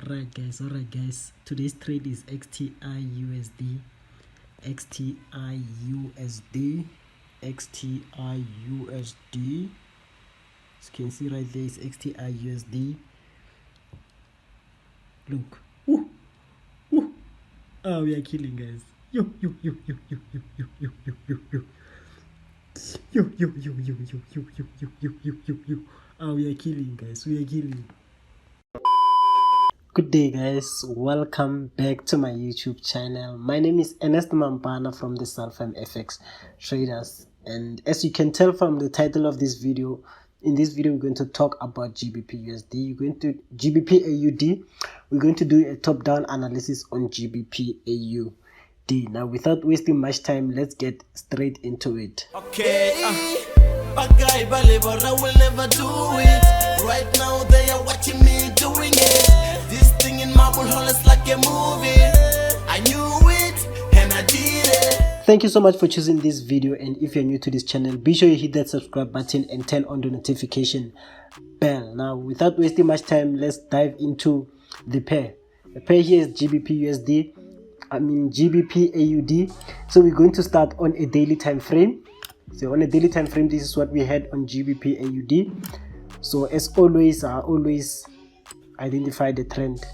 Alright guys, today's trade is XTI USD. As you can see right there is XTI USD. Look, oh, we are killing, guys. Yo. Oh, we are killing, guys. We are killing. Good day, guys. Welcome back to my YouTube channel. My name is Ernest Mampana from the Sulfam FX Traders, and as you can tell from the title of this video, in this video we're going to talk about GBPAUD. We're going to do a top-down analysis on GBPAUD. Now, without wasting much time, let's get straight into it. Okay, guy, I will never do it. Right now they are watching me doing it. This thing in marble hall is like a movie. I knew it and I did it. Thank you so much for choosing this video, and if you're new to this channel, be sure you hit that subscribe button and turn on the notification bell. Now, without wasting much time, let's dive into the pair. The pair here is GBPAUD. So we're going to start on a daily time frame. So on a daily time frame, this is what we had on GBPAUD. So as always, I always identify the trend.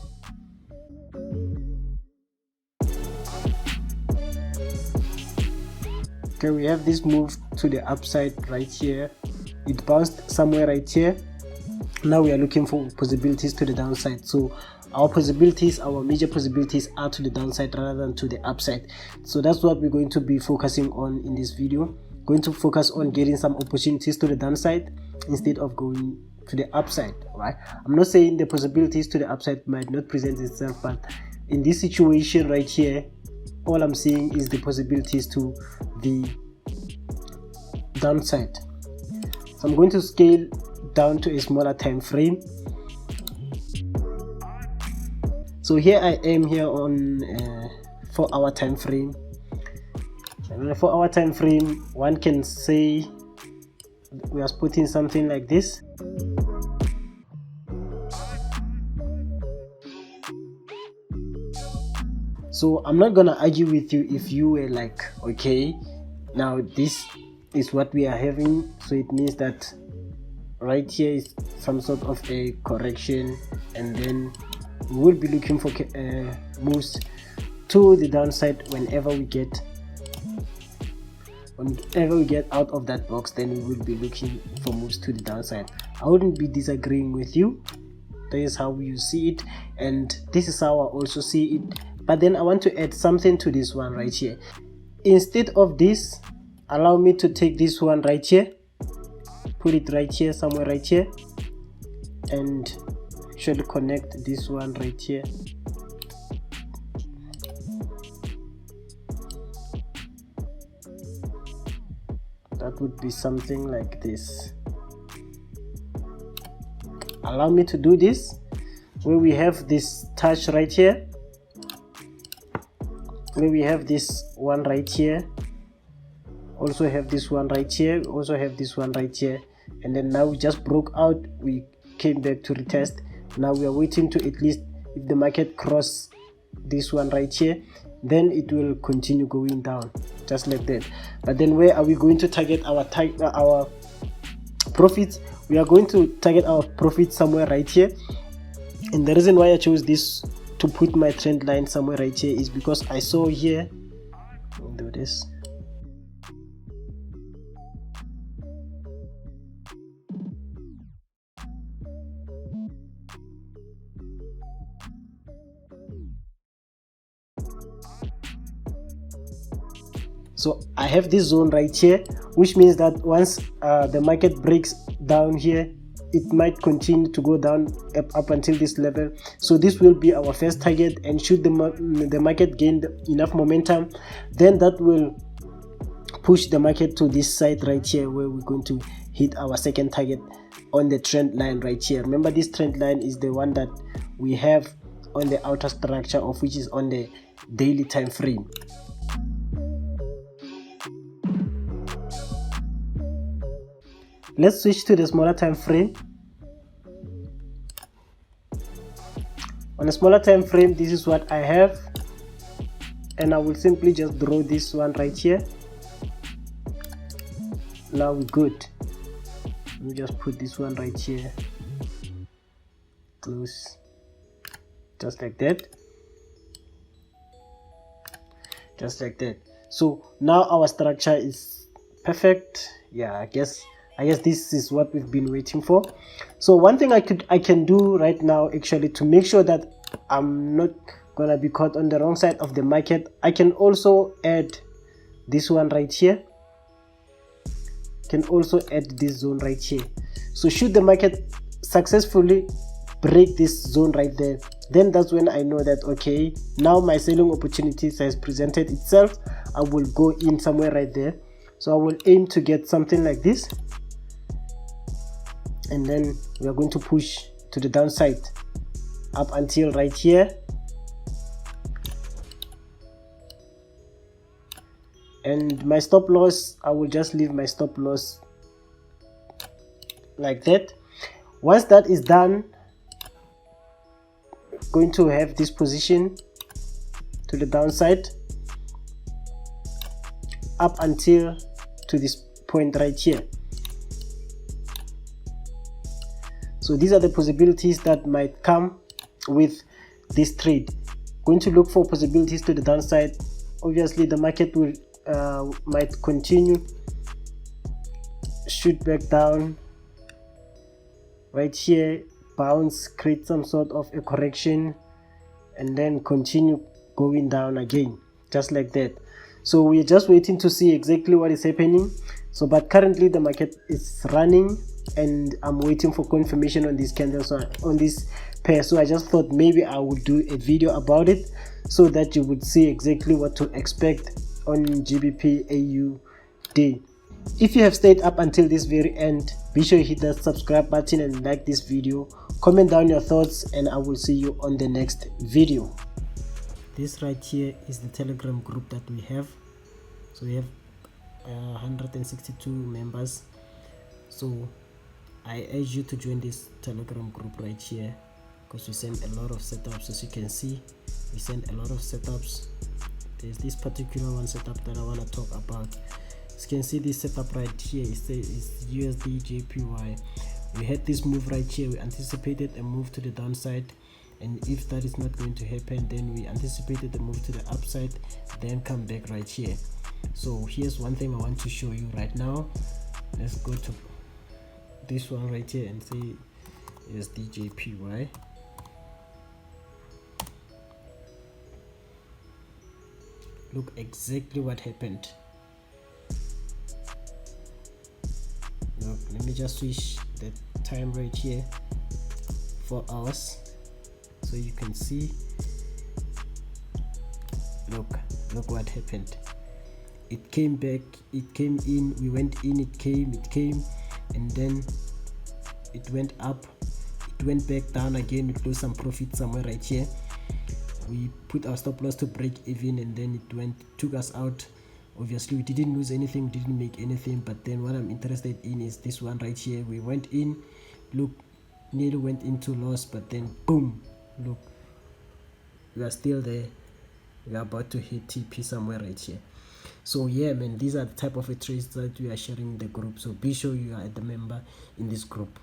Okay, we have this move to the upside right here. It bounced somewhere right here. Now we are looking for possibilities to the downside. So our major possibilities are to the downside rather than to the upside. So that's what we're going to be focusing on in this video. Going to focus on getting some opportunities to the downside instead of going to the upside, right? I'm not saying the possibilities to the upside might not present itself, but in this situation right here, all I'm seeing is the possibilities to the downside. So I'm going to scale down to a smaller time frame. So here I am here on 4 hour time frame. And on a 4 hour time frame, one can say we are spotting something like this. So I'm not gonna argue with you if you were like, okay, now this is what we are having, so it means that right here is some sort of a correction, and then we will be looking for moves to the downside whenever we get out of that box. Then we will be looking for moves to the downside. I wouldn't be disagreeing with you. That is how you see it, and this is how I also see it. But then I want to add something to this one right here. Instead of this, allow me to take this one right here, put it right here, somewhere right here, and actually connect this one right here. That would be something like this. Allow me to do this, where we have this touch right here, where we have this one right here, also have this one right here, also have this one right here, and then now we just broke out, we came back to retest. Now we are waiting to at least, if the market cross this one right here, then it will continue going down just like that. But then where are we going to target our profits? We are going to target our profits somewhere right here, and the reason why I chose this to put my trend line somewhere right here is because I saw here, I'll do this. So I have this zone right here, which means that once the market breaks down here, it might continue to go down up until this level. So this will be our first target, and should the market gain enough momentum, then that will push the market to this side right here, where we're going to hit our second target on the trend line right here. Remember, this trend line is the one that we have on the outer structure of which is on the daily time frame. Let's switch to the smaller time frame. On a smaller time frame, this is what I have, and I will simply just draw this one right here. Now we're good. Let me just put this one right here, close, just like that, just like that. So now our structure is perfect. Yeah, I guess this is what we've been waiting for. So one thing I can do right now, actually, to make sure that I'm not gonna be caught on the wrong side of the market, I can also add this one right here. Can also add this zone right here. So should the market successfully break this zone right there, then that's when I know that, okay, now my selling opportunities has presented itself. I will go in somewhere right there. So I will aim to get something like this, and then we are going to push to the downside up until right here. And my stop loss, I will just leave my stop loss like that. Once that is done, going to have this position to the downside up until to this point right here. So these are the possibilities that might come with this trade. Going to look for possibilities to the downside. Obviously the market will might continue, shoot back down right here, bounce, create some sort of a correction, and then continue going down again, just like that. So we're just waiting to see exactly what is happening. So but currently the market is running, and I'm waiting for confirmation on this candle, so on this pair. So I just thought maybe I would do a video about it, so that you would see exactly what to expect on GBPAUD. If you have stayed up until this very end, be sure you hit that subscribe button and like this video. Comment down your thoughts, and I will see you on the next video. This right here is the Telegram group that we have. So we have 162 members. So I urge you to join this Telegram group right here, because we send a lot of setups. As you can see, we send a lot of setups. There's this particular one setup that I want to talk about. As you can see, this setup right here is USD JPY. We had this move right here. We anticipated a move to the downside, and if that is not going to happen, then we anticipated the move to the upside, then come back right here. So here's one thing I want to show you right now. Let's go to this one right here and say USD JPY. Look exactly what happened. Look, let me just switch the time right here, 4 hours, so you can see. Look what happened. It came back, it came in, we went in, it came, and then it went up, it went back down again. We closed some profit somewhere right here. We put our stop loss to break even, and then it took us out. Obviously we didn't lose anything, didn't make anything, but then what I'm interested in is this one right here. We went in, look, nearly went into loss, but then boom, look, we are still there. We are about to hit TP somewhere right here. So yeah, man, these are the type of trades that we are sharing in the group. So be sure you are the member in this group.